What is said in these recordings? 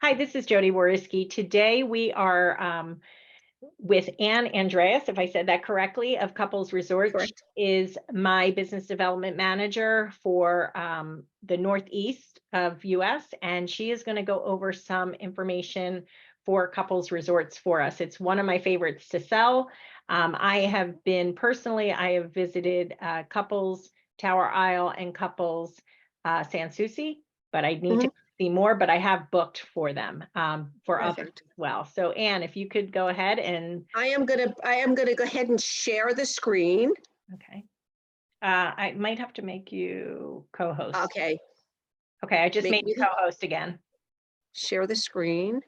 Hi, this is Jodi Whoriskey. Today we are with Andreas, if I said that correctly, of Couples Resort. Correct. She is my business development manager for the Northeast of US, and she is going to go over some information for Couples Resorts for us. It's one of my favorites to sell. I have visited Couples Tower Isle and Couples Souci, but I need to see more, but I have booked for them for others Perfect. as well. So Anne, if you could go ahead and I am gonna go ahead and share the screen. okay. I might have to make you co-host. Okay, Okay, I just Make made you me- co-host again. share the screen.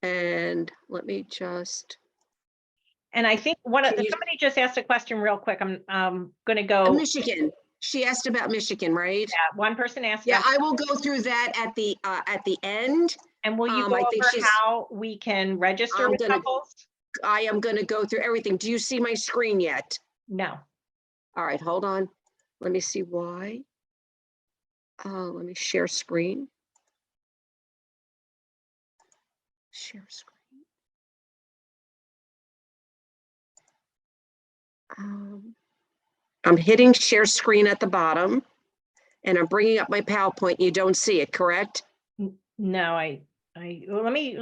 And let me just, And I think somebody just asked a question real quick. I'm gonna go. Michigan. She asked about Michigan, right? Yeah, one person asked Yeah, about, I will go through that at the end. and will you I go think over she's- how we can register I'm with gonna- Couples? I am gonna go through everything. Do you see my screen yet? No. All right, hold on. Let me see why. Let me share screen. Share screen. I'm hitting share screen at the bottom and I'm bringing up my PowerPoint. You don't see it, correct? No, well, let me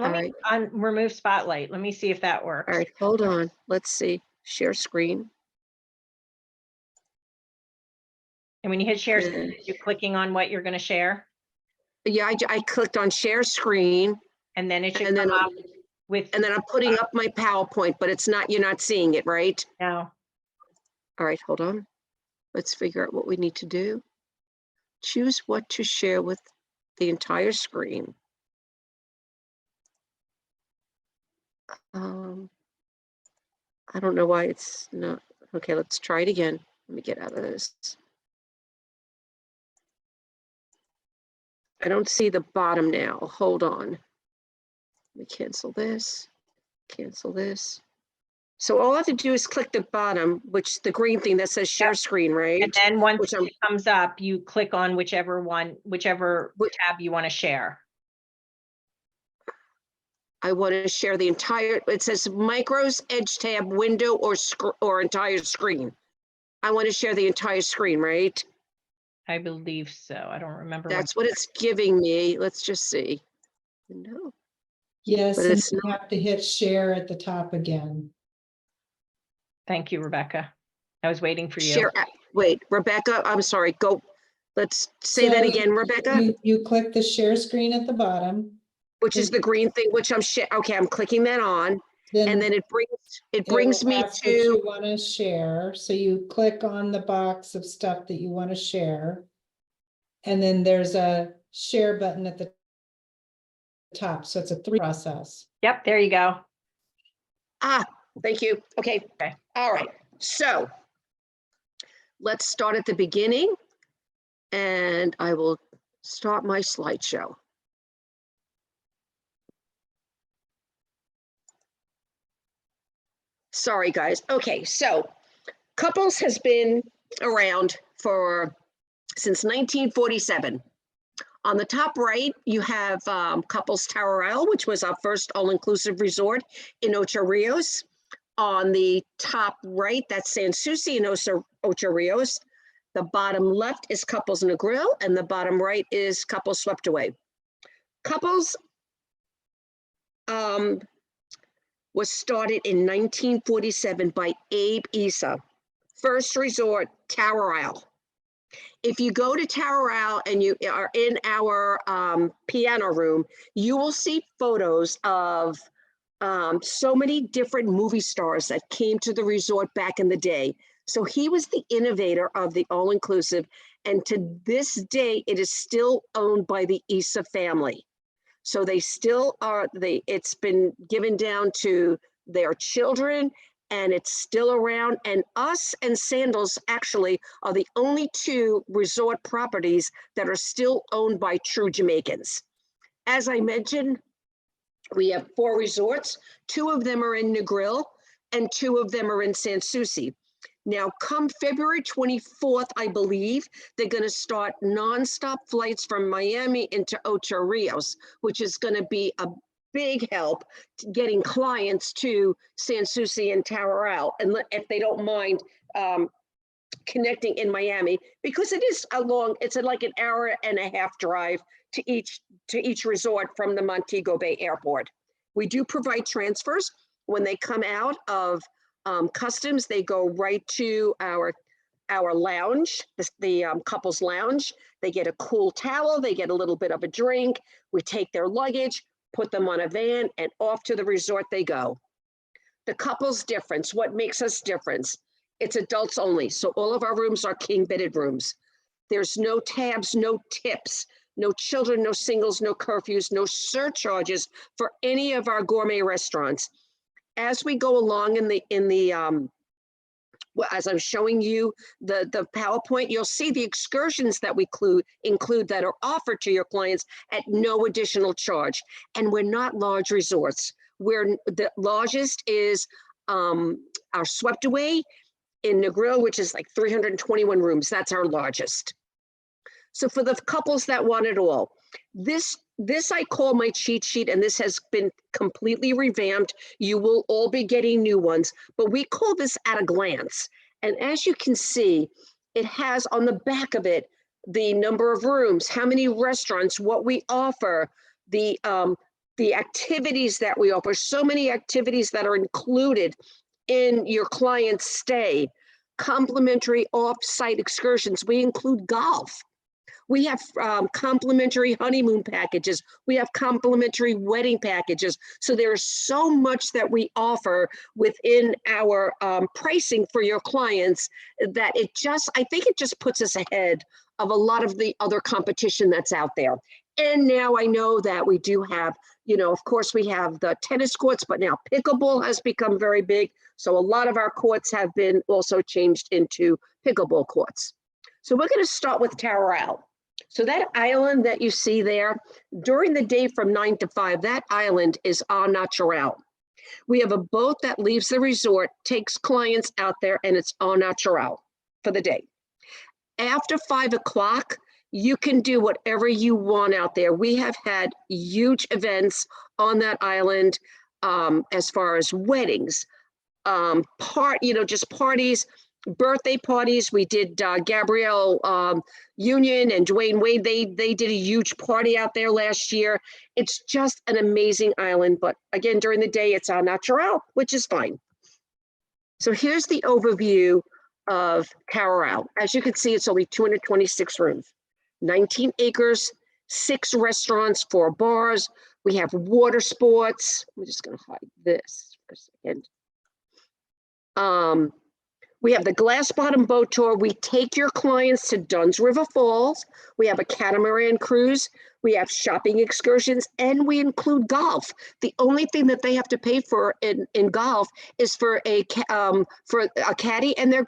remove spotlight. Let me see if that works. All right, hold on. Let's see. Share screen. And when you hit share screen, you're clicking on what you're going to share, Yeah, I clicked on share screen and then it should and then come up with and then I'm putting up my PowerPoint, but it's not, you're not seeing it, right? no. All right, hold on. Let's figure out what we need to do. Choose what to share with the entire screen. I don't know why it's not. Okay, let's try it again. Let me get out of this. I don't see the bottom now. Hold on. Let me cancel this. Cancel this. So all I have to do is click the bottom, which the green thing that says share screen, right? And then once it comes up, you click on whichever tab you want to share. I want to share the entire, it says micros, edge tab, window, or entire screen. I want to share the entire screen, right? I believe so. I don't remember. That's what it's giving me. Let's just see. No. Yes, But and it's you have to hit share at the top again. Thank you, Rebecca. I was waiting for you. Share. Wait, Rebecca, I'm sorry. Go. Let's say that again, Rebecca. You click the share screen at the bottom. Which is the green thing, which okay, I'm clicking that on. And then it brings me what to you want to share. So you click on the box of stuff that you want to share. And then there's a share button at the top. So it's a 3 process. Yep, there you go. Thank you. Okay. All right. So let's start at the beginning and I will start my slideshow. Sorry, guys. Okay, so Couples has been around since 1947. On the top right, you have Couples Tower Isle, which was our first all-inclusive resort in Ocho Rios. On the top right, that's Souci in Ocho Rios. The bottom left is Couples Negril, and the bottom right is Couples Swept Away. Couples was started in 1947 by Abe Issa. First resort, Tower Isle. If you go to Tower Isle and you are in our piano room, you will see photos of so many different movie stars that came to the resort back in the day. So he was the innovator of the all-inclusive, and to this day, it is still owned by the Issa family. So they still are, it's been given down to their children and it's still around. And us and Sandals actually are the only 2 resort properties that are still owned by true Jamaicans. As I mentioned, we have 4 resorts. 2 of them are in Negril and 2 of them are in Souci. Now, come February 24th, I believe, they're going to start nonstop flights from Miami into Ocho Rios, which is going to be a big help to getting clients to Souci and Tower, and if they don't mind connecting in Miami, because it is it's like an hour and a half drive to each resort from the Montego Bay Airport. We do provide transfers. When they come out of customs, they go right to our lounge, the couple's lounge. They get a cool towel, they get a little bit of a drink. We take their luggage, put them on a van, and off to the resort they go. The couple's difference, what makes us different? It's adults only. So all of our rooms are king bedded rooms. There's no tabs, no tips, no children, no singles, no curfews, no surcharges for any of our gourmet restaurants. As we go along as I'm showing you the PowerPoint, you'll see the excursions that we include that are offered to your clients at no additional charge. And we're not large resorts. The largest is our Swept Away in Negril, which is like 321 rooms. That's our largest. So for the couples that want it all, this I call my cheat sheet, and this has been completely revamped. You will all be getting new ones, but we call this at a glance. And as you can see, it has on the back of it the number of rooms, how many restaurants, what we offer, the activities that we offer, so many activities that are included in your client's stay, complimentary off-site excursions. We include golf. We have complimentary honeymoon packages. We have complimentary wedding packages. So there's so much that we offer within our pricing for your clients that I think it just puts us ahead of a lot of the other competition that's out there. And now I know that we do have, of course we have the tennis courts, but now pickleball has become very big. So a lot of our courts have been also changed into pickleball courts. So we're going to start with Tower. So that island that you see there, during the day from 9 to 5, that island is au naturel. We have a boat that leaves the resort, takes clients out there, and it's au naturel for the day. After 5 o'clock, you can do whatever you want out there. We have had huge events on that island as far as weddings, just parties, birthday parties. We did Gabrielle Union and Dwayne Wade. They did a huge party out there last year. It's just an amazing island. But again, during the day, it's au naturel, which is fine. So here's the overview of Tower. As you can see, it's only 226 rooms, 19 acres, 6 restaurants, 4 bars. We have water sports. I'm just going to hide this for a second. We have the glass bottom boat tour. We take your clients to Dunn's River Falls. We have a catamaran cruise. We have shopping excursions, and we include golf. The only thing that they have to pay for in golf is for a caddy and a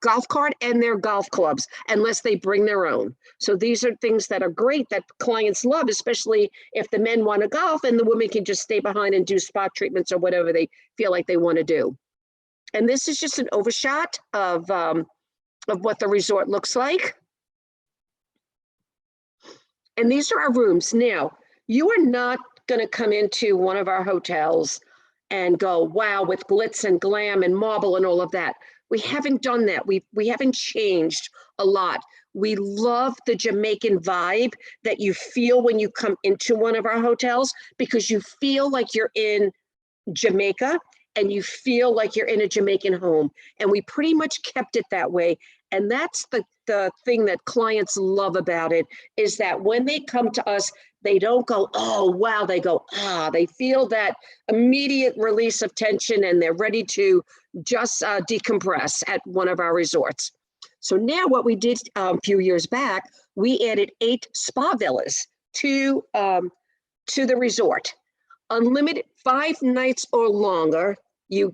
golf cart and their golf clubs, unless they bring their own. So these are things that are great that clients love, especially if the men want to golf and the women can just stay behind and do spa treatments or whatever they feel like they want to do. And this is just an overshot of what the resort looks like. And these are our rooms. Now, you are not going to come into one of our hotels and go, wow, with glitz and glam and marble and all of that. We haven't done that. We haven't changed a lot. We love the Jamaican vibe that you feel when you come into one of our hotels, because you feel like you're in Jamaica and you feel like you're in a Jamaican home. And we pretty much kept it that way. And that's the thing that clients love about it, is that when they come to us, they don't go, oh, wow, they go, ah, they feel that immediate release of tension and they're ready to just decompress at one of our resorts. So now what we did a few years back, we added 8 spa villas to the resort. Unlimited 5 nights or longer. You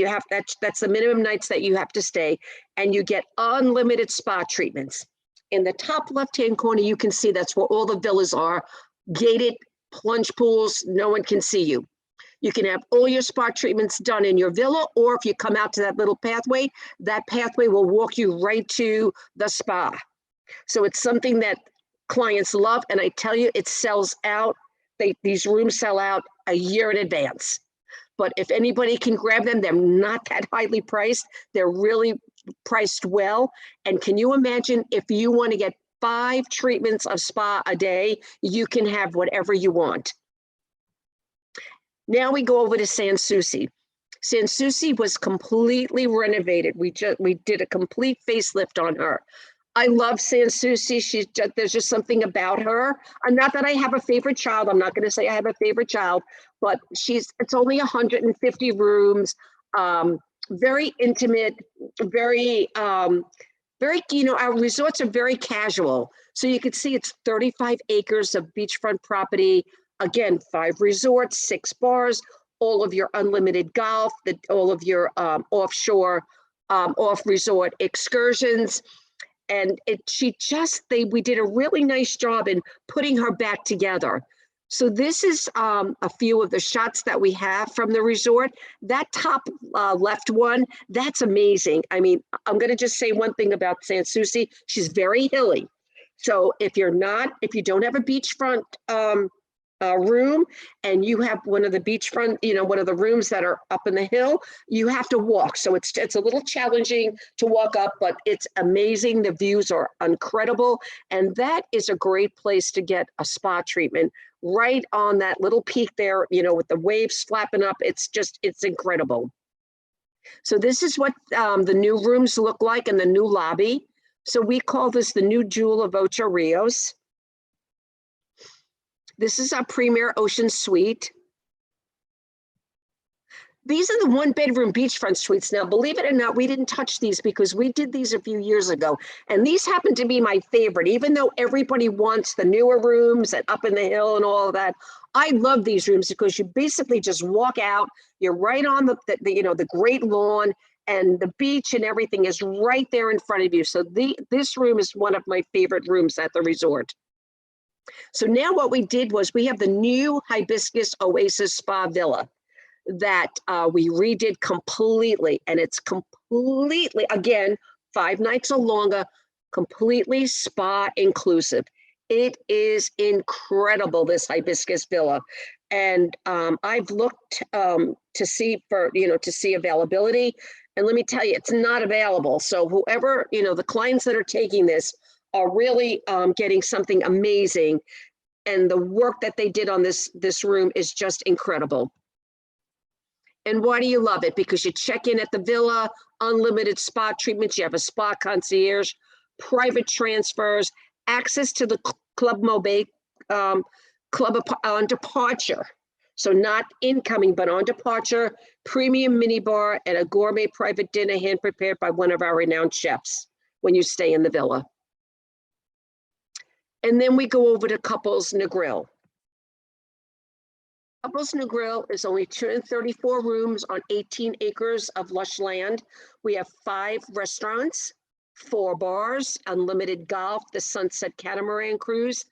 have that's the minimum nights that you have to stay, and you get unlimited spa treatments. In the top left-hand corner, you can see that's where all the villas are, gated plunge pools, no one can see you. You can have all your spa treatments done in your villa, or if you come out to that little pathway, that pathway will walk you right to the spa. So it's something that clients love, and I tell you, it sells out. These rooms sell out a year in advance. But if anybody can grab them, they're not that highly priced. They're really priced well. And can you imagine if you want to get 5 treatments of spa a day, you can have whatever you want. Now we go over to Souci. Souci was completely renovated. We did a complete facelift on her. I love Souci. There's just something about her. And not that I have a favorite child. I'm not going to say I have a favorite child, but it's only 150 rooms, very intimate, very, our resorts are very casual. So you can see it's 35 acres of beachfront property. Again, 5 resorts, 6 bars, all of your unlimited golf, all of your offshore, off-resort excursions. And we did a really nice job in putting her back together. So this is a few of the shots that we have from the resort. That top left one, that's amazing. I mean, I'm going to just say one thing about Souci. She's very hilly. So if you don't have a beachfront room and you have one of the beachfront, one of the rooms that are up in the hill, you have to walk. So it's a little challenging to walk up, but it's amazing. The views are incredible. And that is a great place to get a spa treatment right on that little peak there, with the waves flapping up. It's incredible. So this is what the new rooms look like in the new lobby. So we call this the new Jewel of Ocho Rios. This is our premier ocean suite. These are the 1-bedroom beachfront suites. Now, believe it or not, we didn't touch these because we did these a few years ago. And these happen to be my favorite, even though everybody wants the newer rooms and up in the hill and all of that. I love these rooms because you basically just walk out, you're right on the great lawn, and the beach and everything is right there in front of you. So this room is one of my favorite rooms at the resort. So now what we did was we have the new Hibiscus Oasis Spa Villa that we redid completely. And it's completely, again, 5 nights or longer, completely spa inclusive. It is incredible, this Hibiscus Villa. And I've looked to see availability. And let me tell you, it's not available. So whoever, the clients that are taking this are really getting something amazing. And the work that they did on this room is just incredible. And why do you love it? Because you check in at the villa, unlimited spa treatments, you have a spa concierge, private transfers, access to the Club Mobile club on departure. So not incoming, but on departure, premium minibar and a gourmet private dinner hand prepared by one of our renowned chefs when you stay in the villa. And then we go over to Couples Negril. Couples Negril is only 234 rooms on 18 acres of lush land. We have 5 restaurants, 4 bars, unlimited golf, the Sunset Catamaran cruise.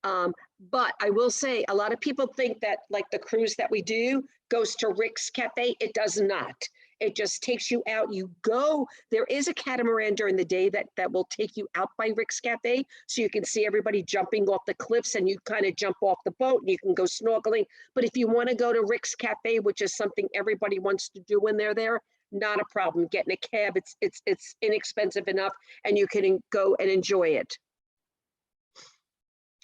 But I will say, a lot of people think that like the cruise that we do goes to Rick's Cafe. It does not. It just takes you out. There is a catamaran during the day that will take you out by Rick's Cafe. So you can see everybody jumping off the cliffs and you kind of jump off the boat and you can go snorkeling. But if you want to go to Rick's Cafe, which is something everybody wants to do when they're there, not a problem. Getting a cab, it's inexpensive enough and you can go and enjoy it.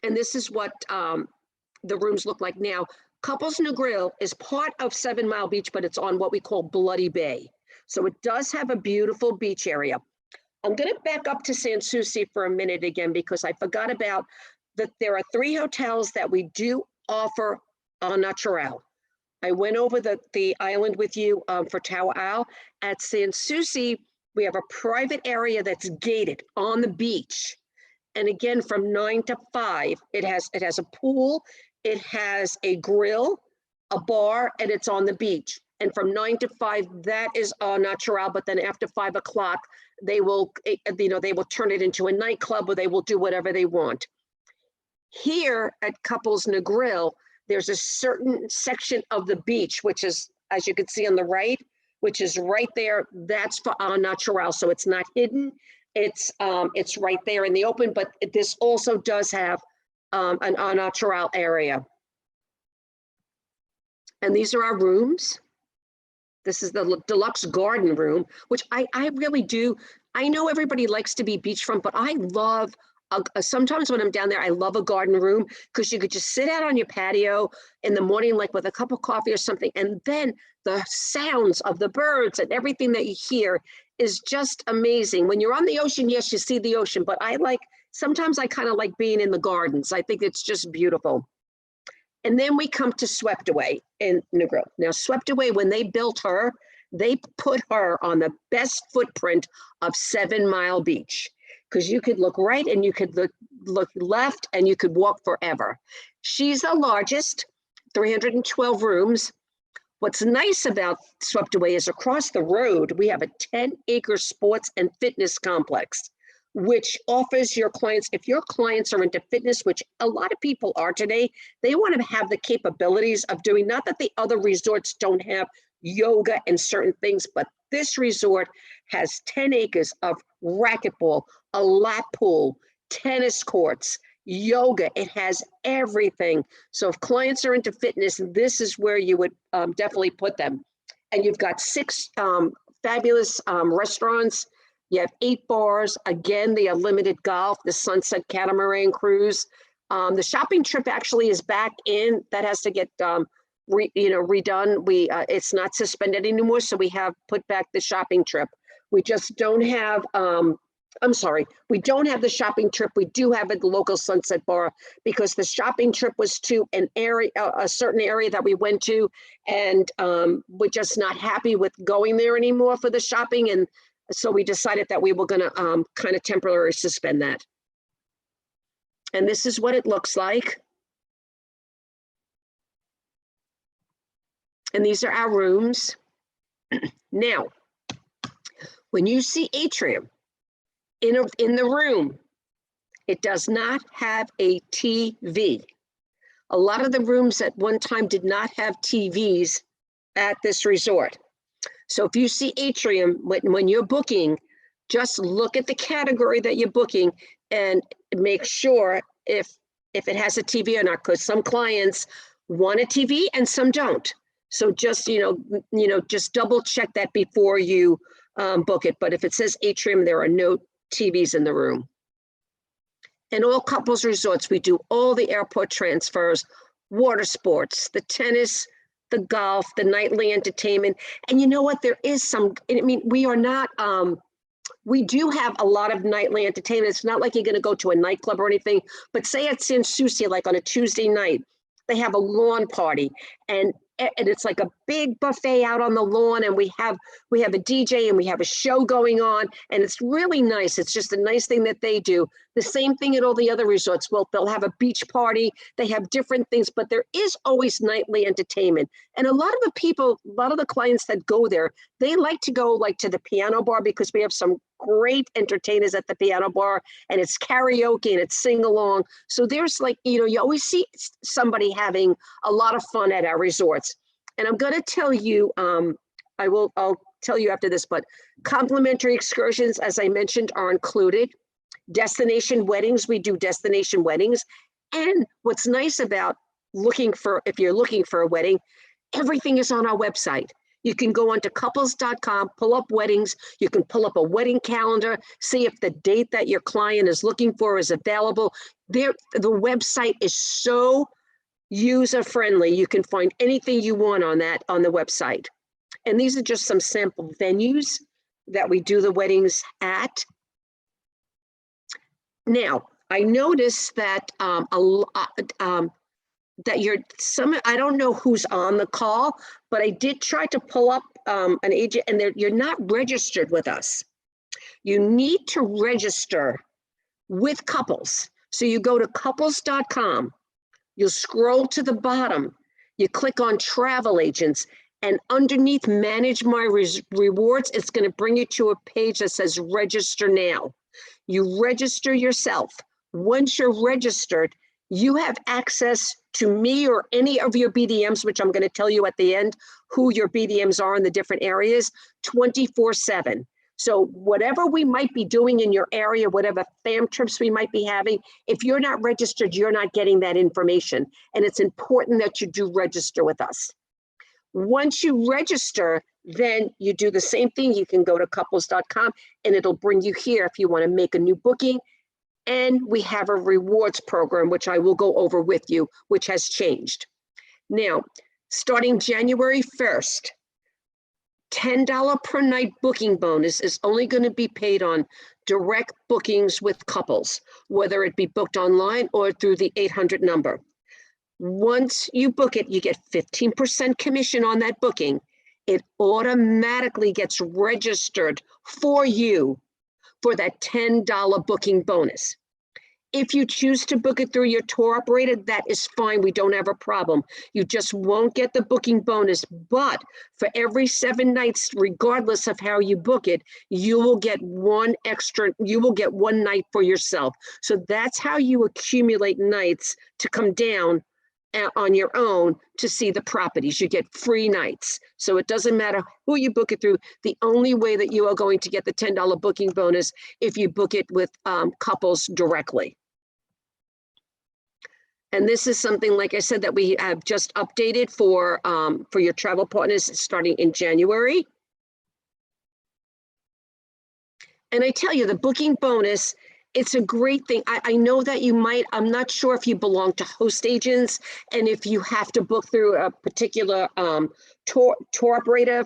And this is what the rooms look like now. Couples Negril is part of 7 Mile Beach, but it's on what we call Bloody Bay. So it does have a beautiful beach area. I'm going to back up to Souci for a minute again, because I forgot about that there are 3 hotels that we do offer au naturel. I went over the island with you for Tower Isle. At Souci, we have a private area that's gated on the beach. And again, from 9 to 5, it has a pool, it has a grill, a bar, and it's on the beach. And from 9 to 5, that is au naturel. But then after 5 o'clock, they will turn it into a nightclub, or they will do whatever they want. Here at Couples Negril, there's a certain section of the beach, which is, as you can see on the right, which is right there. That's for au naturel. So it's not hidden. It's right there in the open, but this also does have an au naturel area. And these are our rooms. This is the deluxe garden room, which I really do. I know everybody likes to be beachfront, but I love, sometimes when I'm down there, I love a garden room because you could just sit out on your patio in the morning, like with a cup of coffee or something. And then the sounds of the birds and everything that you hear is just amazing. When you're on the ocean, yes, you see the ocean, but sometimes I kind of like being in the gardens. I think it's just beautiful. And then we come to Swept Away in Negril. Now, Swept Away, when they built her, they put her on the best footprint of 7 Mile Beach, because you could look right and you could look left and you could walk forever. She's the largest, 312 rooms. What's nice about Swept Away is across the road, we have a 10-acre sports and fitness complex, which offers your clients, if your clients are into fitness, which a lot of people are today, they want to have the capabilities of doing, not that the other resorts don't have yoga and certain things, but this resort has 10 acres of racquetball, a lap pool, tennis courts, yoga. It has everything. So if clients are into fitness, this is where you would definitely put them. And you've got 6 fabulous restaurants. You have 8 bars. Again, the unlimited golf, the Sunset Catamaran Cruise. The shopping trip actually is back in. That has to get redone. It's not suspended anymore, so we have put back the shopping trip. We just don't have. I'm sorry, we don't have the shopping trip. We do have at the local Sunset Bar, because the shopping trip was to an area, a certain area that we went to, and we're just not happy with going there anymore for the shopping, and so we decided that we were going to kind of temporarily suspend that. And this is what it looks like. And these are our rooms. Now, when you see atrium in the room, it does not have a TV. A lot of the rooms at one time did not have TVs at this resort. So if you see atrium, when you're booking, just look at the category that you're booking and make sure if it has a TV or not, because some clients want a TV and some don't. So just, just double check that before you book it. But if it says atrium, there are no TVs in the room. In all couples resorts, we do all the airport transfers, water sports, the tennis, the golf, the nightly entertainment. And you know what? There is some, we are not, we do have a lot of nightly entertainment. It's not like you're going to go to a nightclub or anything, but say it's in Souci, like on a Tuesday night, they have a lawn party, and it's like a big buffet out on the lawn, and we have a DJ and we have a show going on, and it's really nice. It's just a nice thing that they do. The same thing at all the other resorts. Well, they'll have a beach party. They have different things, but there is always nightly entertainment. And a lot of the clients that go there, they like to go like to the piano bar, because we have some great entertainers at the piano bar, and it's karaoke and it's sing along. So there's you always see somebody having a lot of fun at our resorts. And I'm going to tell you, I'll tell you after this, but complimentary excursions, as I mentioned, are included. Destination weddings, we do destination weddings. And what's nice about if you're looking for a wedding, everything is on our website. You can go onto couples.com, pull up weddings. You can pull up a wedding calendar, see if the date that your client is looking for is available. The website is so user-friendly. You can find anything you want on the website. And these are just some sample venues that we do the weddings at. Now, I noticed that I don't know who's on the call, but I did try to pull up an agent, and you're not registered with us. You need to register with Couples. So you go to couples.com, you'll scroll to the bottom, you click on travel agents, and underneath manage my rewards, it's going to bring you to a page that says register now. You register yourself. Once you're registered, You have access to me or any of your BDMs, which I'm going to tell you at the end who your BDMs are in the different areas, 24/7. So whatever we might be doing in your area, whatever fam trips we might be having, if you're not registered, you're not getting that information. And it's important that you do register with us. Once you register, then you do the same thing. You can go to couples.com and it'll bring you here if you want to make a new booking. And we have a rewards program, which I will go over with you, which has changed. Now, starting January 1st, $10 per night booking bonus is only going to be paid on direct bookings with couples, whether it be booked online or through the 800 number. Once you book it, you get 15% commission on that booking. It automatically gets registered for you for that $10 booking bonus. If you choose to book it through your tour operator, that is fine. We don't have a problem. You just won't get the booking bonus. But for every 7 nights, regardless of how you book it, you will get one night for yourself. So that's how you accumulate nights to come down on your own to see the properties. You get free nights. So it doesn't matter who you book it through. The only way that you are going to get the $10 booking bonus if you book it with couples directly. And this is something, like I said, that we have just updated for your travel partners starting in January. And I tell you, the booking bonus, it's a great thing. I know that you might, I'm not sure if you belong to host agents and if you have to book through a particular tour operator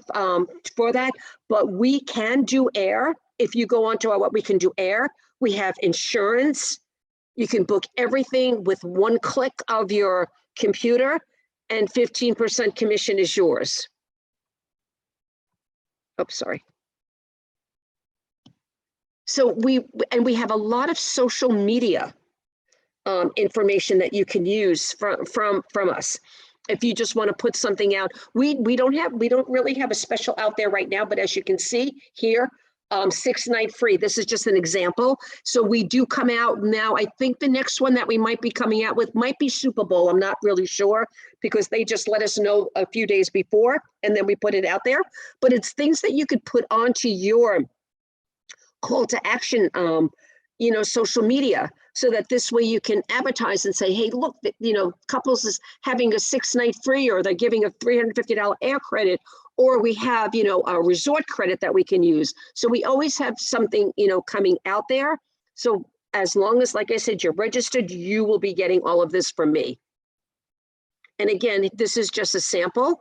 for that, but we can do air. If you go onto our What We Can Do Air, we have insurance. You can book everything with one click of your computer and 15% commission is yours. Oh, sorry. So we have a lot of social media information that you can use from us. If you just want to put something out, we don't really have a special out there right now, but as you can see here, 6 night free. This is just an example. So we do come out now. I think the next one that we might be coming out with might be Super Bowl. I'm not really sure because they just let us know a few days before and then we put it out there. But it's things that you could put onto your call to action, social media, so that this way you can advertise and say, hey, look, couples is having a 6 night free, or they're giving a $350 air credit, or we have, a resort credit that we can use. So we always have something, coming out there. So as long as, like I said, you're registered, you will be getting all of this from me. And again, this is just a sample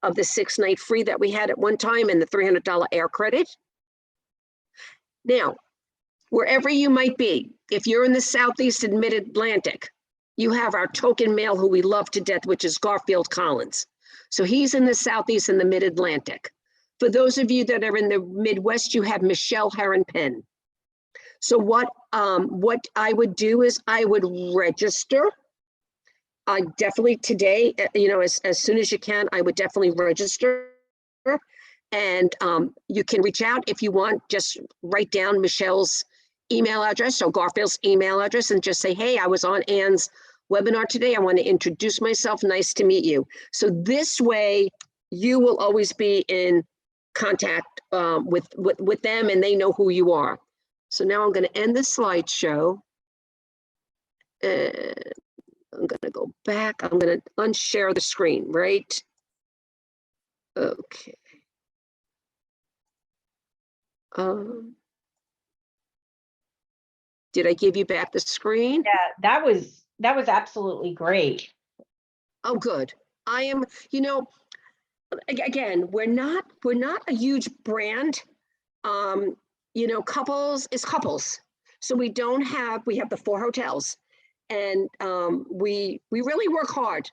of the 6 night free that we had at one time and the $300 air credit. Now, wherever you might be, if you're in the Southeast and Mid-Atlantic, you have our token male who we love to death, which is Garfield Collins. So he's in the Southeast and the Mid-Atlantic. For those of you that are in the Midwest, you have Michelle Heron-Penn. So what I would do is I would register. Definitely today, as soon as you can, I would definitely register. And you can reach out if you want, just write down Michelle's email address or Garfield's email address and just say, hey, I was on Ann's webinar today. I want to introduce myself. Nice to meet you. So this way you will always be in contact with them and they know who you are. So now I'm going to end the slideshow. And I'm going to go back. I'm going to unshare the screen, right? Okay. Did I give you back the screen? Yeah, that was absolutely great. Oh, good. I am, again, we're not a huge brand. Couples is couples. So we have the 4 hotels, and we really work hard,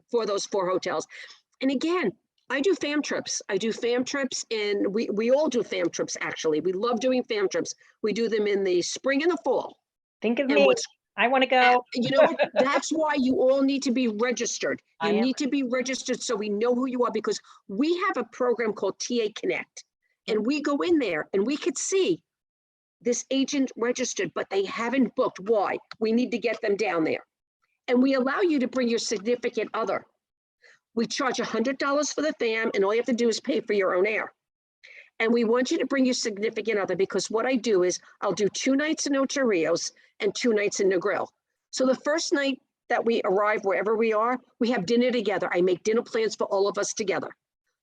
for those 4 hotels. And again, I do fam trips. And we all do fam trips, actually. We love doing fam trips. We do them in the spring and the fall. Think of me. I want to go. That's why you all need to be registered. You need to be registered so we know who you are, because we have a program called TA Connect. And we go in there and we could see this agent registered, but they haven't booked. Why? We need to get them down there. And we allow you to bring your significant other. We charge $100 for the fam, and all you have to do is pay for your own air. And we want you to bring your significant other, because what I do is I'll do 2 nights in Ocho Rios and 2 nights in Negril. So the first night that we arrive wherever we are, we have dinner together. I make dinner plans for all of us together.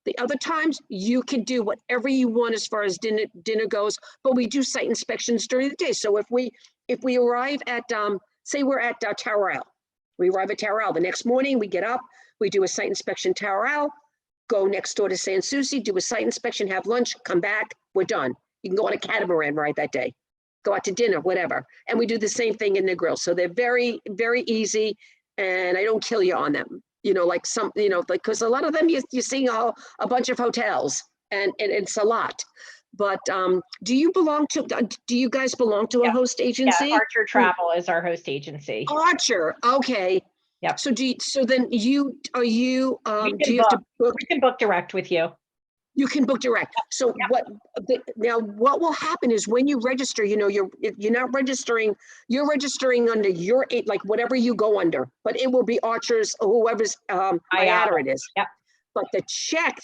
The other times you can do whatever you want as far as dinner goes, but we do site inspections during the day. So if we arrive at, say we're at Tower Isle, we arrive at Tower Isle. The next morning we get up, we do a site inspection Tower Isle, go next door to Souci, do a site inspection, have lunch, come back, we're done. You can go on a catamaran ride that day, go out to dinner, whatever. And we do the same thing in Negril. So they're very, very easy, and I don't kill you on them. You know, like some, you know, like, because a lot of them you're seeing a bunch of hotels, and it's a lot. But do you guys belong to a host agency? Yeah, Archer Travel is our host agency. Archer, okay. Yep. So do you have to book? We can book direct with you. You can book direct. So what will happen is when you register, you know, you're not registering, you're registering under your, like whatever you go under, but it will be Archer's or whoever's IATA it is. Yep. But the check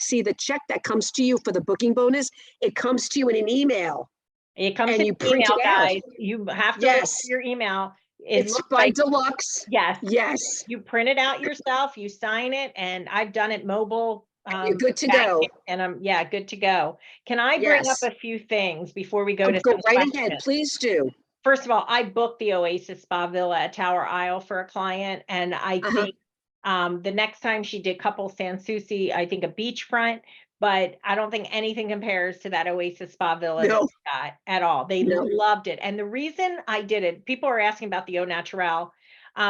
that comes to you for the booking bonus, it comes to you in an email. It comes and in you print email, it out. guys. You have to look at your email. It's by deluxe. Yes. Yes. You print it out yourself, you sign it, and I've done it mobile. You're good to go. And I'm good to go. Can I bring up a few things before we go to go right questions? ahead, please do. First of all, I booked the Oasis Spa Villa at Tower Isle for a client, and I think the next time she did couple Souci, I think a beachfront, but I don't think anything compares to that Oasis Spa Villa that we got at all. They loved it. And the reason I did it, people are asking about the Au Naturel.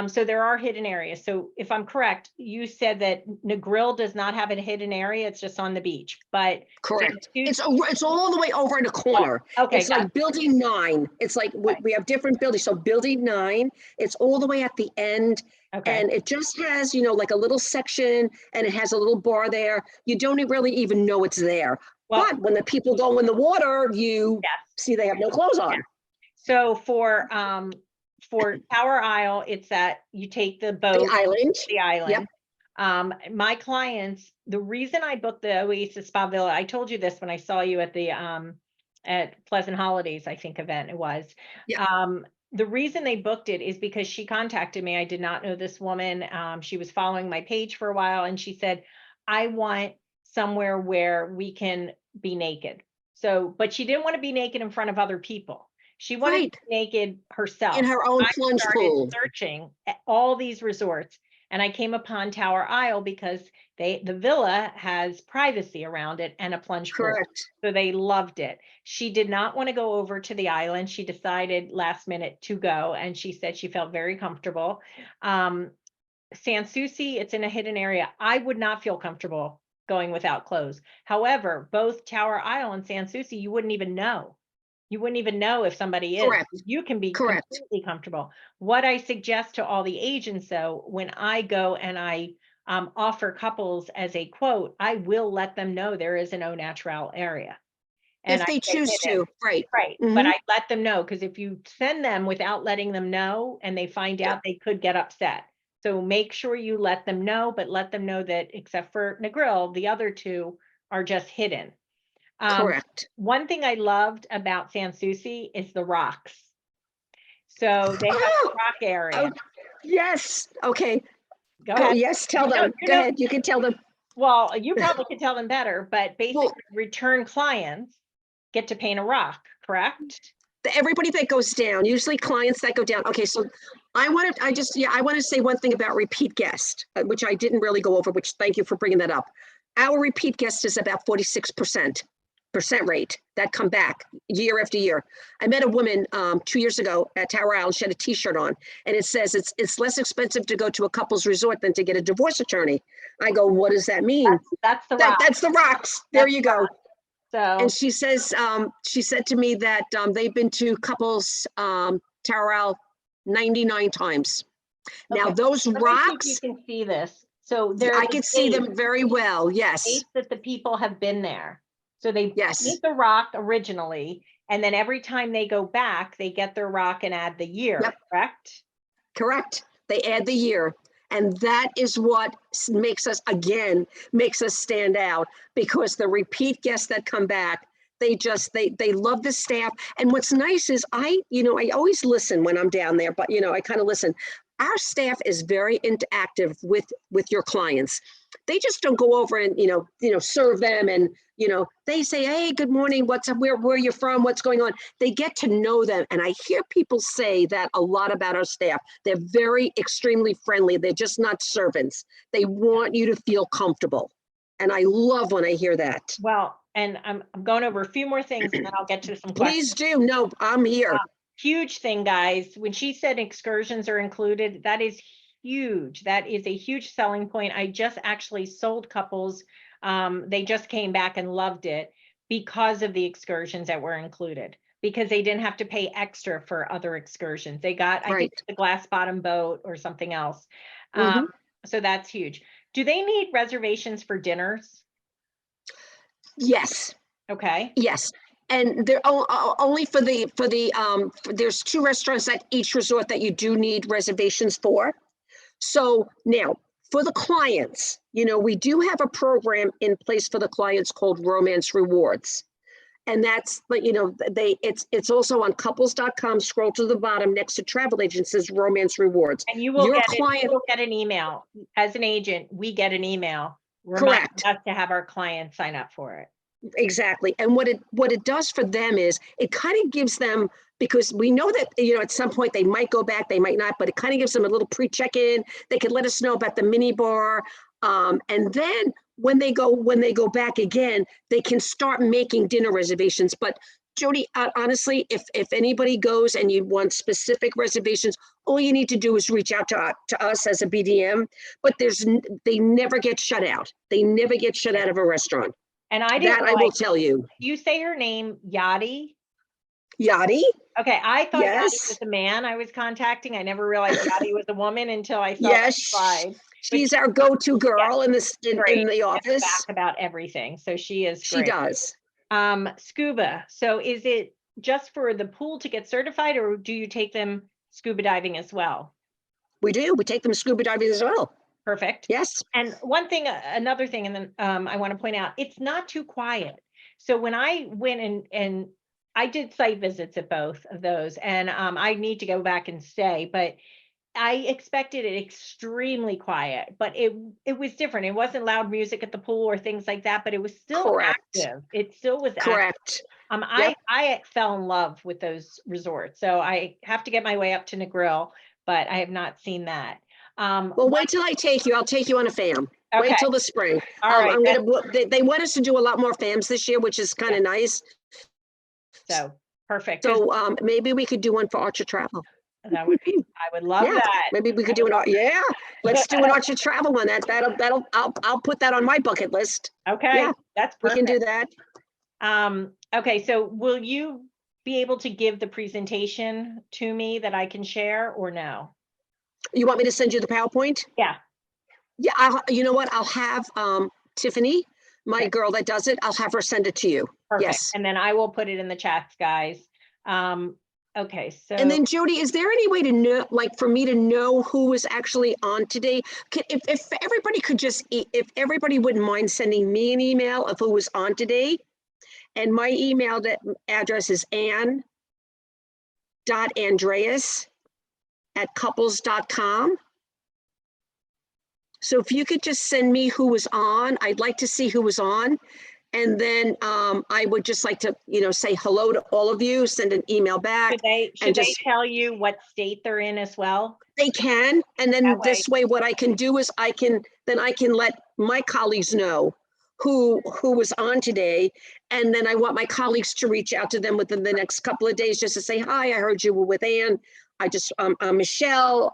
So there are hidden areas. So if I'm correct, you said that Negril does not have a hidden area. It's just on the beach, but correct. It's all the way over in a corner. Okay. It's like building 9. It's like we have different buildings. So building 9, it's all the way at the end. Okay. And it just has, you know, like a little section, and it has a little bar there. You don't really even know it's there. Well, but when the people go in the water, you see they have no clothes on. Yeah. So for Tower Isle, it's that you take the boat, the island. Yep. My clients, the reason I booked the Oasis Spa Villa, I told you this when I saw you at the at Pleasant Holidays, I think event it was. Yep. The reason they booked it is because she contacted me. I did not know this woman. She was following my page for a while, and she said, I want somewhere where we can be naked. So, but she didn't want to be naked in front of other people. She wanted to be naked herself. In her own plunge pool. Searching at all these resorts, and I came upon Tower Isle because the villa has privacy around it and a plunge pool. So they loved it. She did not want to go over to the island. She decided last minute to go, and she said she felt very comfortable. Souci, it's in a hidden area. I would not feel comfortable going without clothes. However, both Tower Isle and Souci, you wouldn't even know. You wouldn't even know if somebody is. You can be completely comfortable. What I suggest to all the agents, though, when I go and I offer couples as a quote, I will let them know there is an Au Naturel area. And if they choose to, right. Mm-hmm. But I let them know, because if you send them without letting them know and they find out, they could get upset. So make sure you let them know, but let them know that except for Negril, the other 2 are just hidden. Correct. One thing I loved about Souci is the rocks. So they have a rock area. Yes. Okay. Go ahead. Yes, tell them. Go ahead. You can tell them. Well, you probably could tell them better, but basically return clients get to paint a rock, correct? Everybody that goes down, usually clients that go down. Okay, so I want to say one thing about repeat guest, which I didn't really go over, which thank you for bringing that up. Our repeat guest is about 46% rate that come back year after year. I met a woman 2 years ago at Tower Isle. She had a t-shirt on, and it says it's less expensive to go to a couple's resort than to get a divorce attorney. I go, what does that mean? That's the rocks. That's the rocks. There you go. So, and she says, she said to me that they've been to couples Tower Isle 99 times. Now those rocks, you can see this. So I can see them very well. Yes. That the people have been there. So they paint the rock originally, And then every time they go back, they get their rock and add the year, Yep. correct? Correct. They add the year. And that is what makes us stand out, because the repeat guests that come back, they love the staff. And what's nice is I always listen when I'm down there, but I kind of listen. Our staff is very interactive with your clients. They just don't go over and, serve them and, they say, hey, good morning, what's up, where you're from, what's going on. They get to know them. And I hear people say that a lot about our staff. They're very extremely friendly. They're just not servants. They want you to feel comfortable. And I love when I hear that. Well, and I'm going over a few more things and then I'll get to some questions. Please do. No, I'm here. Huge thing, guys. When she said excursions are included, that is huge. That is a huge selling point. I just actually sold couples. They just came back and loved it because of the excursions that were included, because they didn't have to pay extra for other excursions. They got, I think, the glass bottom boat or something else. So that's huge. Do they need reservations for dinners? Yes. Okay. Yes. And they're only for there's 2 restaurants at each resort that you do need reservations for. So now for the clients, we do have a program in place for the clients called Romance Rewards. And that's, it's also on couples.com, scroll to the bottom next to travel agent says Romance Rewards. And you will get an email. As an agent, we get an email reminding us to have our clients sign up for it. Exactly. And what it does for them is it kind of gives them, because we know that, at some point they might go back, they might not, but it kind of gives them a little pre-check-in. They could let us know about the mini bar. And then when they go back again, they can start making dinner reservations. But Jodi, honestly, if anybody goes and you want specific reservations, all you need to do is reach out to us as a BDM, but they never get shut out. They never get shut out of a restaurant. And I didn't I will tell you. You say her name, Jodi? Jodi? Okay, I thought Jodi was the man I was contacting. I never realized Jodi was a woman until I saw the slide. She's our go-to girl in the office. Back about everything, so she is great. She does. Scuba. So is it just for the pool to get certified, or do you take them scuba diving as well? We do. We take them scuba diving as well. Perfect. Yes. And another thing, and then I want to point out, it's not too quiet. So when I went and I did site visits at both of those, and I need to go back and stay, but I expected it extremely quiet, but it was different. It wasn't loud music at the pool or things like that, but it was still active. It still was correct. Active. I fell in love with those resorts. So I have to get my way up to Negril, but I have not seen that. Well, wait till I take you. I'll take you on a fam. Okay. Wait till the spring. All right. They want us to do a lot more fams this year, which is kind of nice. So perfect. So maybe we could do one for Archer Travel. That would be. I would love that. Maybe we could do let's do an Archer Travel one. I'll put that on my bucket list. Okay. Yeah, that's perfect. We can do that. Okay. So will you be able to give the presentation to me that I can share, or no? You want me to send you the PowerPoint? Yeah. Yeah. You know what? I'll have Tiffany, my girl that does it. I'll have her send it to you. Perfect. Yes. And then I will put it in the chats, guys. Okay. So. And then Jodi, is there any way to know, like for me to know who was actually on today? If everybody could if everybody wouldn't mind sending me an email of who was on today. And my email address is ann.andreas@couples.com. So if you could just send me who was on, I'd like to see who was on. And then I would just like to, say hello to all of you, send an email back. Should they tell you what state they're in as well? They can. And then this way, what I can do is I can let my colleagues know who was on today. And then I want my colleagues to reach out to them within the next couple of days just to say, hi, I heard you were with Ann. I'm Michelle.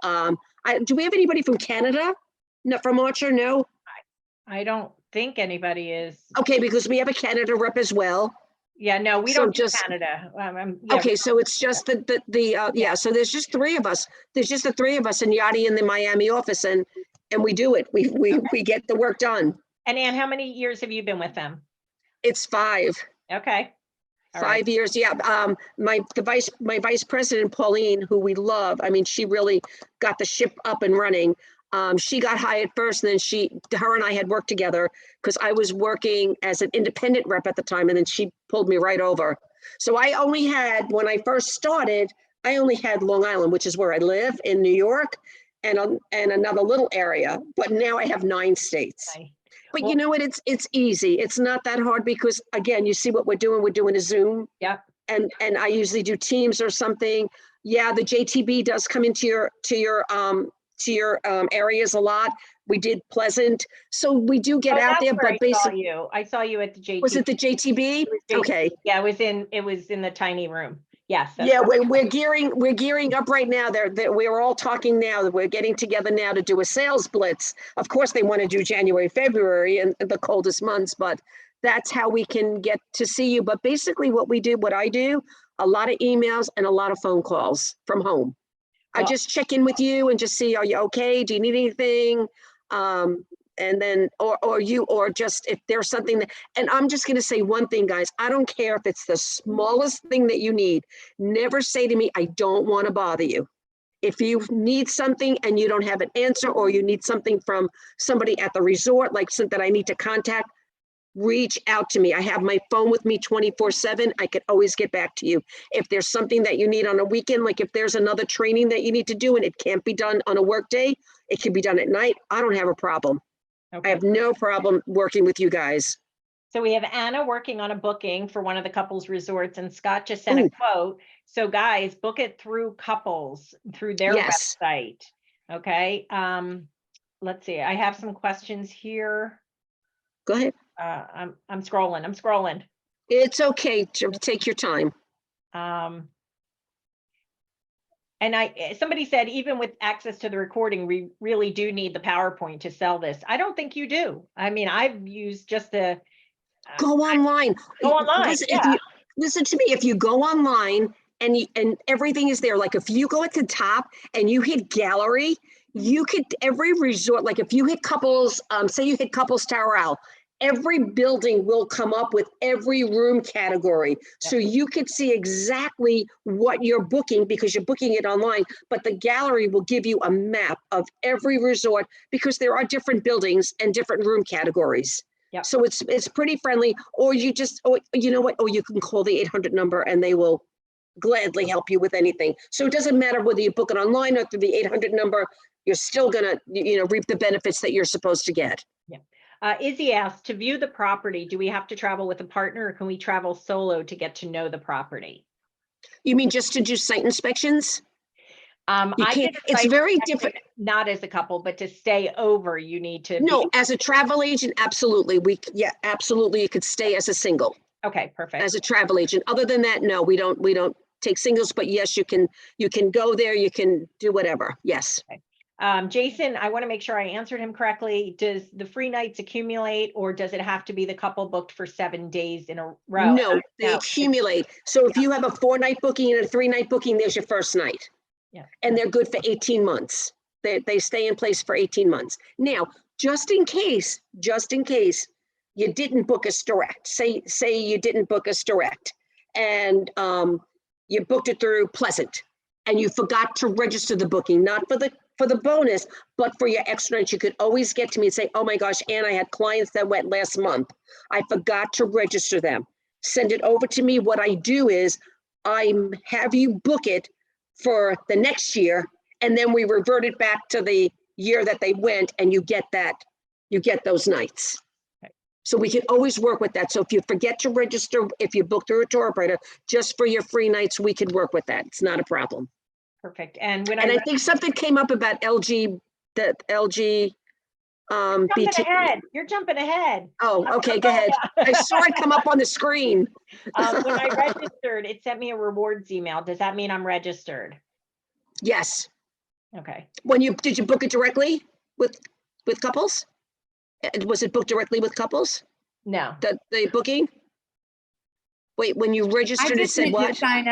Do we have anybody from Canada? No, from Archer? No? I don't think anybody is. Okay, because we have a Canada rep as well. Yeah, no, we don't do Canada. Okay, so it's just so there's just 3 of us. There's just the 3 of us and Jodi in the Miami office, and we do it. We get the work done. And Ann, how many years have you been with them? It's 5. Okay. All right. 5 years, yeah. My vice president, Pauline, who we love, I mean, she really got the ship up and running. She got hired first, and then her and I had worked together because I was working as an independent rep at the time, and then she pulled me right over. So I only had, when I first started, I only had Long Island, which is where I live in New York, and another little area. But now I have 9 states. Okay. But Well- you know what? It's easy. It's not that hard because, again, you see what we're doing. We're doing a Zoom. Yep. And I usually do Teams or something. Yeah, the JTB does come into your areas a lot. We did Pleasant, so we do get out that's there. where But basically, I saw you at the JTB. was it the JTB? It was JTB. Okay. Yeah, it was in the tiny room. Yes. Yeah, we're gearing up right now. We're all talking now that we're getting together now to do a sales blitz. Of course, they want to do January, February, and the coldest months, but that's how we can get to see you. But basically, what I do, a lot of emails and a lot of phone calls from home. I just check in with you and just see, are you okay? Do you need anything? And then, or just if there's something that, and I'm just going to say one thing, guys, I don't care if it's the smallest thing that you need. Never say to me, I don't want to bother you. If you need something and you don't have an answer, or you need something from somebody at the resort, like something that I need to contact, reach out to me. I have my phone with me 24/7. I can always get back to you. If there's something that you need on a weekend, like if there's another training that you need to do and it can't be done on a work day, it can be done at night. I don't have a problem. Okay. I have no problem working with you guys. So we have Anna working on a booking for one of the couples resorts, and Scott just sent a quote. So guys, book it through couples, through their website. Okay. Let's see. I have some questions here. Go ahead. I'm scrolling. It's okay to take your time. And somebody said, even with access to the recording, we really do need the PowerPoint to sell this. I don't think you do. I mean, I've used just the go online. Listen to me. If you go online and everything is there, like if you go at the top and you hit gallery, you could, every resort, like if you hit couples, say you hit couples Tower Owl, every building will come up with every room category. So you could see exactly what you're booking because you're booking it online, but the gallery will give you a map of every resort because there are different buildings and different room categories. Yep. So it's pretty friendly, or you just, you know what, you can call the 800 number and they will gladly help you with anything. So it doesn't matter whether you book it online or through the 800 number, you're still gonna, reap the benefits that you're supposed to get. Yeah. Izzy asked, to view the property, do we have to travel with a partner, or can we travel solo to get to know the property? You mean just to do site inspections? It's very different. Not as a couple, but to stay over, you need to. No, as a travel agent, absolutely. Absolutely. You could stay as a single. Okay, perfect. As a travel agent. Other than that, no, we don't take singles, but yes, you can go there. You can do whatever. Yes. Okay. Jason, I want to make sure I answered him correctly. Does the free nights accumulate, or does it have to be the couple booked for 7 days in a row? No, they accumulate. So if you have a 4-night booking and a 3-night booking, there's your first night. Yeah. And they're good for 18 months. They stay in place for 18 months. Now, just in case you didn't book us direct, say you didn't book us direct and you booked it through Pleasant and you forgot to register the booking, not for the bonus, but for your extra night, you could always get to me and say, oh my gosh, Ann, I had clients that went last month. I forgot to register them. Send it over to me. What I do is I have you book it for the next year, and then we revert it back to the year that they went, and you get those nights. Okay. So we can always work with that. So if you forget to register, if you book through a tour operator, just for your free nights, we could work with that. It's not a problem. Perfect. And I think something came up about LG. You're jumping ahead. Oh, okay, go ahead. I saw it come up on the screen. When I registered, it sent me a rewards email. Does that mean I'm registered? Yes. Okay. Did you book it directly with couples? Was it booked directly with couples? No. The booking? Wait, when you registered, it said what? Sign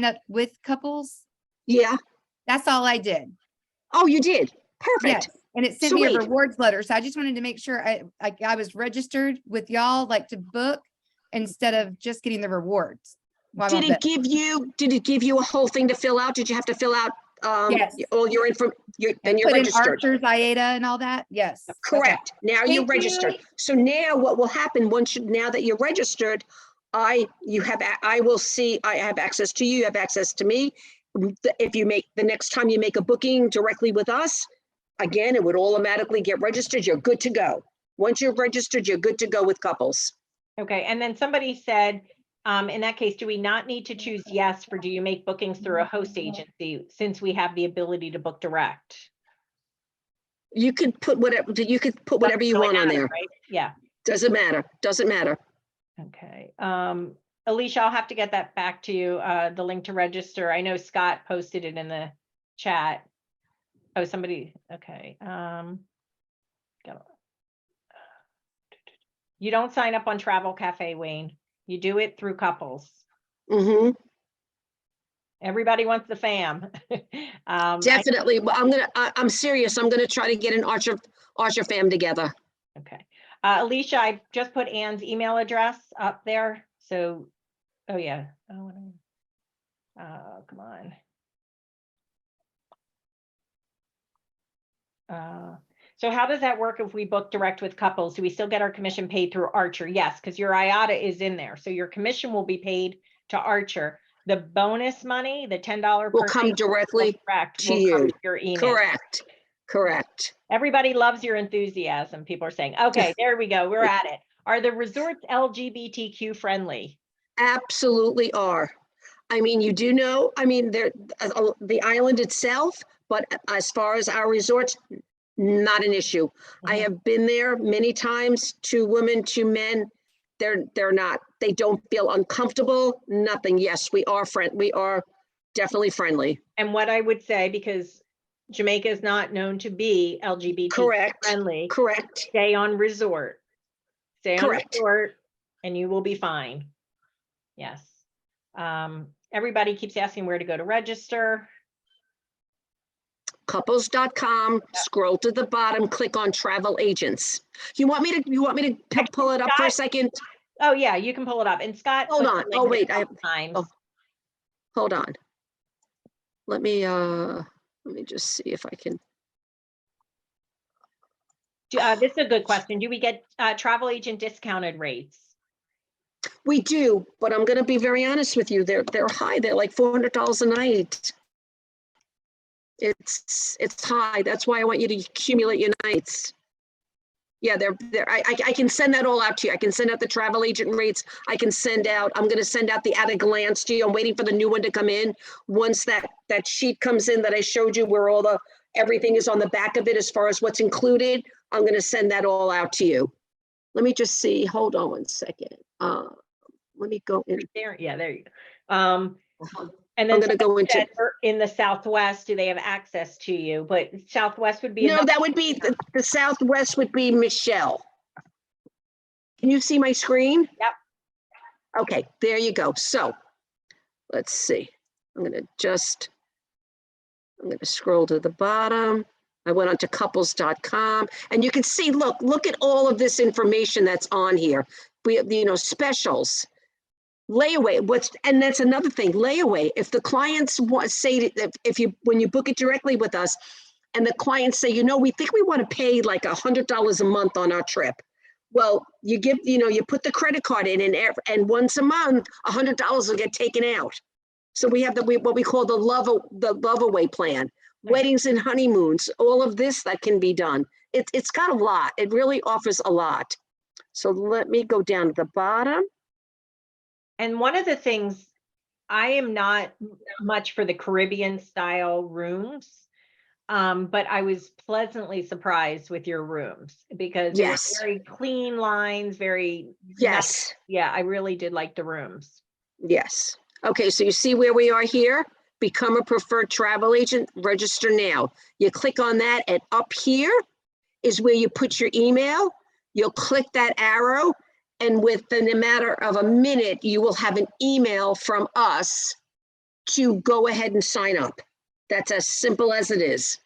up with couples. Yeah. That's all I did. Oh, you did? Perfect. Yes. And it sent me a rewards letter. So I just wanted to make sure I was registered with y'all, like to book. instead of just getting the rewards? Well, I Did don't it give you a whole thing to fill out? Did you have to fill out Yes. all your info? Then you're put in registered. Archer's IATA and all that? Yes. Okay. Correct. Now you're Thank you. registered. So now what will happen now that you're registered, I have access to you, you have access to me. If the next time you make a booking directly with us, again, it would automatically get registered. You're good to go. Once you're registered, you're good to go with couples. Okay, and then somebody said, in that case, do we not need to choose yes for do you make bookings through a host agency since we have the ability to book direct? You could put whatever you Doesn't you really want on matter, there. right? Yeah. Doesn't matter. Doesn't matter. Okay. Alicia, I'll have to get that back to you, the link to register. I know Scott posted it in the chat. Oh, somebody, okay. You don't sign up on Travel Cafe, Wayne. You do it through couples. Mm-hmm. Everybody wants the fam. Definitely. Well, I'm serious. I'm gonna try to get an Archer fam together. Okay. Alicia, I just put Ann's email address up there. So, oh yeah. Oh, come on. So how does that work if we book direct with couples? Do we still get our commission paid through Archer? Yes, because your IATA is in there. So your commission will be paid to Archer. The bonus money, the $10 Will per come night directly direct to will you. come to your email. Correct. Correct. Everybody loves your enthusiasm. People are saying, okay, there we go. We're at it. Are the resorts LGBTQ friendly? Absolutely are. I mean, you do know, I mean, the island itself, but as far as our resorts, not an issue. I have been there many times, 2 women, 2 men. They're not, they don't feel uncomfortable, nothing. Yes, we are definitely friendly. And what I would say, because Jamaica is not known to be LGBT Correct. friendly, Correct. stay on resort. Stay on Correct. resort and you will be fine. Yes. Everybody keeps asking where to go to register. Couples.com, scroll to the bottom, click on travel agents. You want me to pull it up for a second? Oh yeah, you can pull it up. And Scott, Hold on. Oh wait, times. Hold on. Let me just see if I can. This is a good question. Do we get travel agent discounted rates? We do, but I'm going to be very honest with you. They're high. They're like $400 a night. It's high. That's why I want you to accumulate your nights. Yeah, I can send that all out to you. I can send out the travel agent rates. I'm going to send out the at a glance to you. I'm waiting for the new one to come in. Once that sheet comes in that I showed you where everything is on the back of it as far as what's included, I'm going to send that all out to you. Let me just see. Hold on one second. Let me go in. There, yeah, there you go. And then I'm going to go into in the Southwest, do they have access to you? But Southwest would be no, that would be the Southwest would be Michelle. Can you see my screen? Yep. Okay, there you go. So let's see. I'm going to scroll to the bottom. I went on to couples.com and you can see, look at all of this information that's on here. We have, specials. Layaway, and that's another thing, layaway. If the clients when you book it directly with us and the clients say, we think we want to pay like $100 a month on our trip. Well, you put the credit card in and once a month, $100 will get taken out. So we have what we call the love away plan, weddings and honeymoons, all of this that can be done. It's got a lot. It really offers a lot. So let me go down to the bottom. And one of the things, I am not much for the Caribbean style rooms, but I was pleasantly surprised with your rooms because it was very clean lines, very nice. Yeah, I really did like the rooms. Yes. Okay, so you see where we are here? Become a preferred travel agent, register now. You click on that and up here is where you put your email. You'll click that arrow. And within a matter of a minute, you will have an email from us to go ahead and sign up. That's as simple as it is.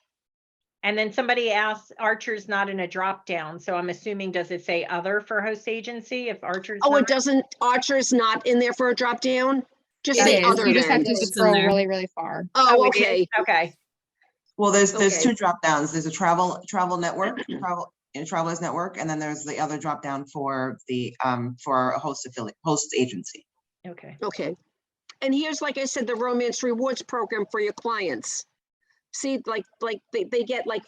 And then somebody asked, Archer's not in a drop down, so I'm assuming, does it say other for host agency if Archer's Oh, not? it doesn't, Archer's not in there for a drop down? Just It say is. other You just have than. to It's in scroll there. really, really far. Oh, it is? okay. Okay, Well, there's Okay. two drop downs. There's a travel network, travelers network, and then there's the other drop down for a host agency. okay. Okay. And here's, like I said, the romance rewards program for your clients. See, like they get like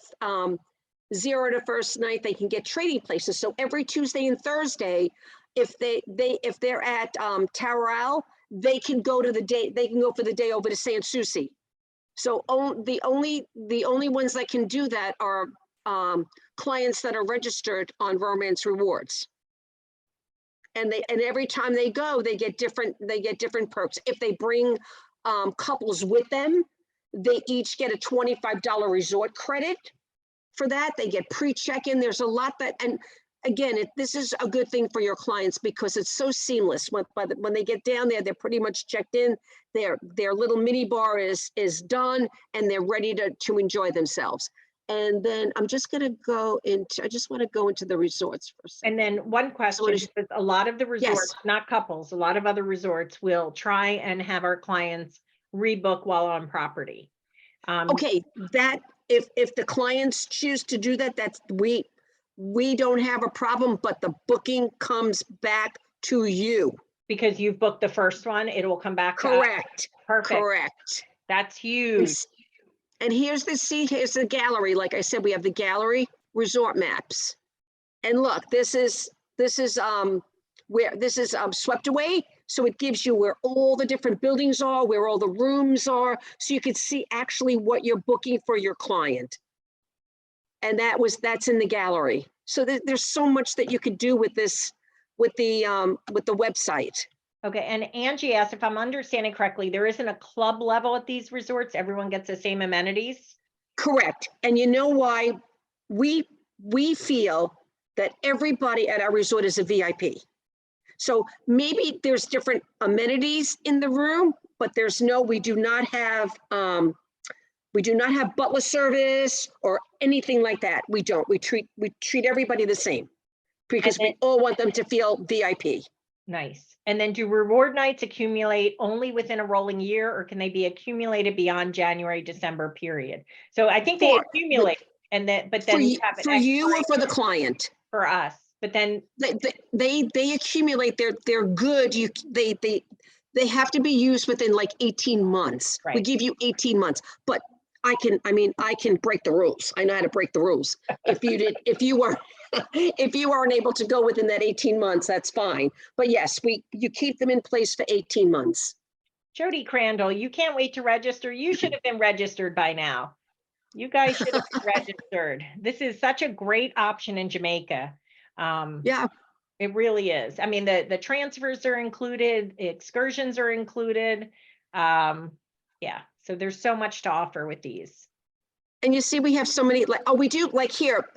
0 to first night, they can get trading places. So every Tuesday and Thursday, if they're at Tower Owl, they can go for the day over to Souci. So the only ones that can do that are clients that are registered on Romance Rewards. And every time they go, they get different perks. If they bring couples with them, they each get a $25 resort credit for that. They get pre-check-in. There's a lot that, and again, this is a good thing for your clients because it's so seamless. When they get down there, they're pretty much checked in. Their little mini bar is done, and they're ready to enjoy themselves. And then I'm just going to go into, I just want to go into the resorts for a second. And then one question, because a lot of the resorts, not couples, a lot of other resorts will try and have our clients rebook while on property. Okay, that if the clients choose to do that, that's we don't have a problem, but the booking comes back to you. Because you've booked the first one, it will come back to us. Correct. Perfect. Correct. That's huge. And here's the gallery. Like I said, we have the gallery resort maps. And look, this is swept away. So it gives you where all the different buildings are, where all the rooms are, so you can see actually what you're booking for your client. And that's in the gallery. So there's so much that you could do with this, with the website. Okay, and Angie asked, if I'm understanding correctly, there isn't a club level at these resorts. Everyone gets the same amenities? Correct. And you know why? We feel that everybody at our resort is a VIP. So maybe there's different amenities in the room, but we do not have butler service or anything like that. We don't. We treat everybody the same because we all want them to feel VIP. Nice. And then do reward nights accumulate only within a rolling year, or can they be accumulated beyond January, December period? So I think they accumulate, and then, but then for you or for the client? For us, but then they accumulate. They're good. They have to be used within like 18 months. Right. We give you 18 months, but I can break the rules. I know how to break the rules. If you aren't able to go within that 18 months, that's fine. But yes, you keep them in place for 18 months. Jodi Crandall, you can't wait to register. You should have been registered by now. You guys should have been registered. This is such a great option in Jamaica. Yeah, it really is. I mean, the transfers are included, the excursions are included. Yeah, so there's so much to offer with these. and you see, we have so many, like, we do, like here,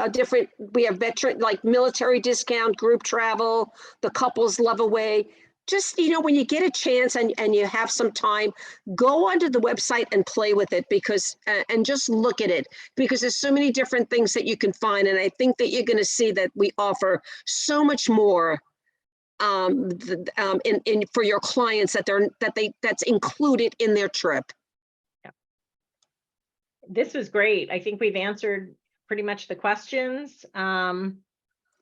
we have veteran, like military discount, group travel, the couples love away. Just, when you get a chance and you have some time, go onto the website and play with it because, and just look at it because there's so many different things that you can find. And I think that you're going to see that we offer so much more for your clients that's included in their trip. This was great. I think we've answered pretty much the questions.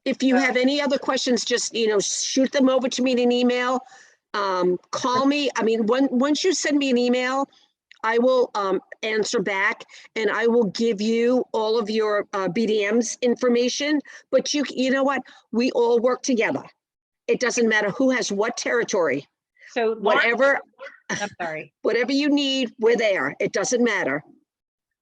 If you have any other questions, just, shoot them over to me in an email. Call me. I mean, once you send me an email, I will answer back and I will give you all of your BDM's information. But you know what? We all work together. It doesn't matter who has what territory. So whatever, I'm sorry. Whatever you need, we're there. It doesn't matter.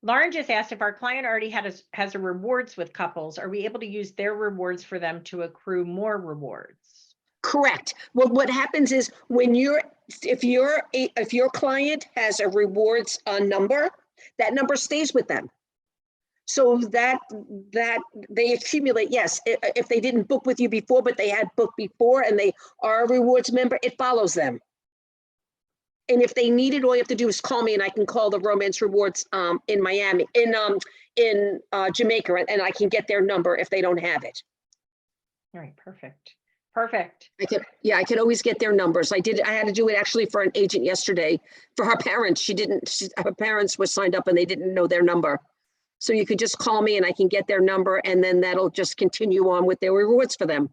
Lauren just asked if our client already has a rewards with couples, are we able to use their rewards for them to accrue more rewards? Correct. Well, what happens is if your client has a rewards number, that number stays with them. So that they accumulate. Yes, if they didn't book with you before, but they had booked before and they are a rewards member, it follows them. And if they need it, all you have to do is call me and I can call the Romance Rewards in Miami, in Jamaica, and I can get their number if they don't have it. All right, perfect. Perfect. I could always get their numbers. I had to do it actually for an agent yesterday for her parents. Her parents were signed up and they didn't know their number. So you could just call me and I can get their number, and then that'll just continue on with their rewards for them.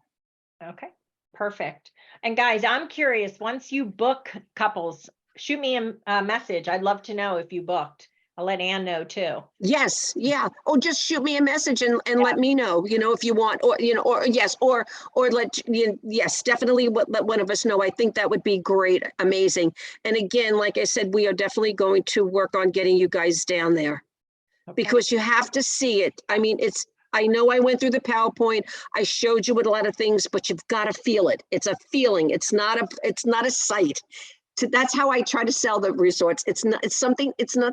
Okay, perfect. And guys, I'm curious, once you book couples, shoot me a message. I'd love to know if you booked. I'll let Ann know too. Yes, yeah. Or just shoot me a message and let me know, if you want, or, yes, definitely let one of us know. I think that would be great, amazing. And again, like I said, we are definitely going to work on getting you guys down there. Okay. Because you have to see it. I mean, I know I went through the PowerPoint. I showed you with a lot of things, but you've got to feel it. It's a feeling. It's not a sight. That's how I try to sell the resorts. It's not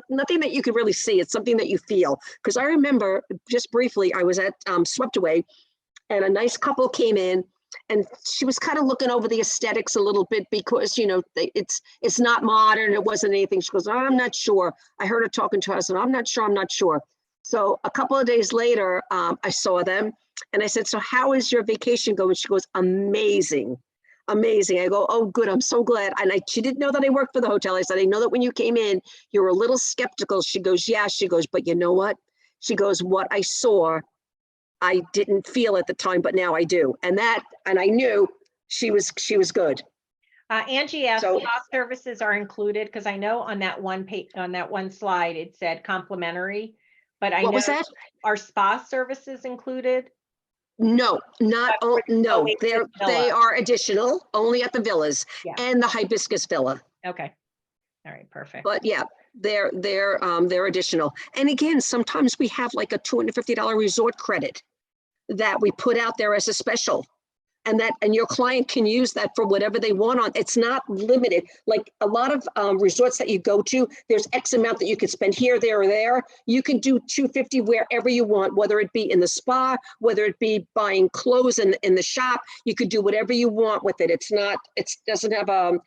nothing that you can really see. It's something that you feel. Because I remember just briefly, I was at Swept Away, and a nice couple came in, and she was kind of looking over the aesthetics a little bit because, it's not modern. It wasn't anything. She goes, oh, I'm not sure. I heard her talking to us, and I'm not sure. So a couple of days later, I saw them and I said, so how is your vacation going? She goes, amazing. Amazing. I go, oh, good. I'm so glad. And she didn't know that I worked for the hotel. I said, I know that when you came in, you were a little skeptical. She goes, yeah. She goes, but you know what? She goes, what I saw, I didn't feel at the time, but now I do. And I knew she was good. Angie asked, So- spa services are included, because I know on that one page, on that one slide, it said complimentary, but I What know was that? are spa services included? No, no, Always they villa. are additional, only at the villas Yeah. and the hibiscus villa. Okay. All right, perfect. But yeah, they're additional. And again, sometimes we have like a $250 resort credit that we put out there as a special. And your client can use that for whatever they want on. It's not limited. Like a lot of resorts that you go to, there's X amount that you could spend here, there, or there. You can do $250 wherever you want, whether it be in the spa, whether it be buying clothes in the shop. You could do whatever you want with it. It doesn't have a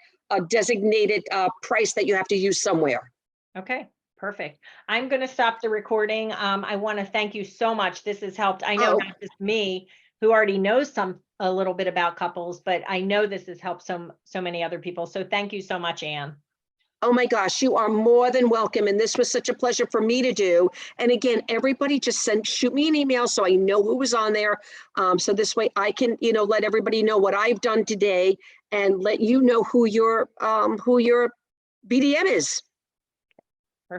designated price that you have to use somewhere. Okay, perfect. I'm going to stop the recording. I want to thank you so much. This has helped. I know not just me, who already knows a little bit about couples, but I know this has helped so many other people. So thank you so much, Ann. Oh my gosh, you are more than welcome. And this was such a pleasure for me to do. And again, everybody just shoot me an email so I know who was on there. So this way I can, let everybody know what I've done today and let you know who your BDM is.